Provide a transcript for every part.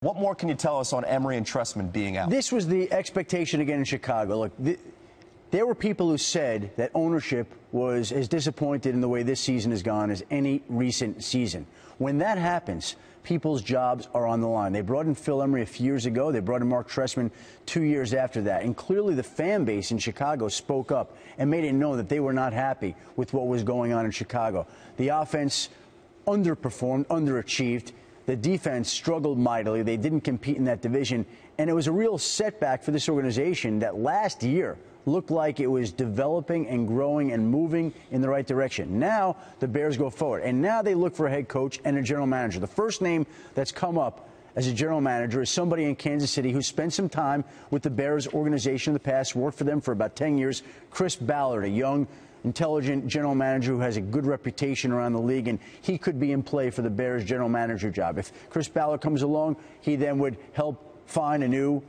What more can you tell us on Emery and Trestman being out? This was the expectation again in Chicago. Look, there were people who said that ownership was as disappointed in the way this season has gone as any recent season. When that happens, people's jobs are on the line. They brought in Phil Emery a few years ago. They brought in Marc Trestman 2 years after that. And clearly the fan base in Chicago spoke up and made it known that they were not happy with what was going on in Chicago. The offense underperformed, underachieved. The defense struggled mightily. They didn't compete in that division. And it was a real setback for this organization that last year looked like it was developing and growing and moving in the right direction. Now the Bears go forward. And now they look for a head coach and a general manager. The first name that's come up as a general manager is somebody in Kansas City who spent some time with the Bears organization in the past, worked for them for about 10 years, Chris Ballard, a young, intelligent general manager who has a good reputation around the league, and he could be in play for the Bears general manager job. If Chris Ballard comes along, he then would help find a new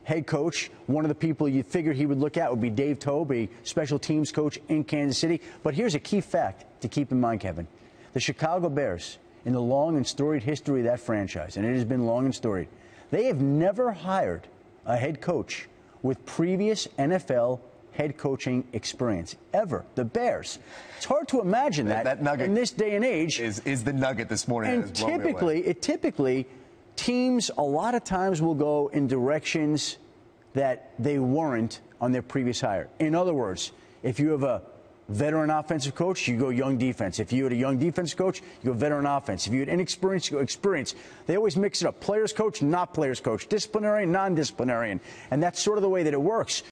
head coach. One of the people you figured he would look at would be Dave Tobe, a special teams coach in Kansas City. But here's a key fact to keep in mind, Kevin. The Chicago Bears, in the long and storied history of that franchise, and it has been long and storied, they have never hired a head coach with previous NFL head coaching experience, ever. The Bears. It's hard to imagine that nugget in this day and age. Is the nugget this morning. And typically, teams a lot of times will go in directions that they weren't on their previous hire. In other words, if you have a veteran offensive coach, you go young defense. If you had a young defense coach, you go veteran offense. If you had inexperience, you go experience. They always mix it up. Players coach, not players coach. Disciplinarian, non-disciplinarian. And that's sort of the way that it works.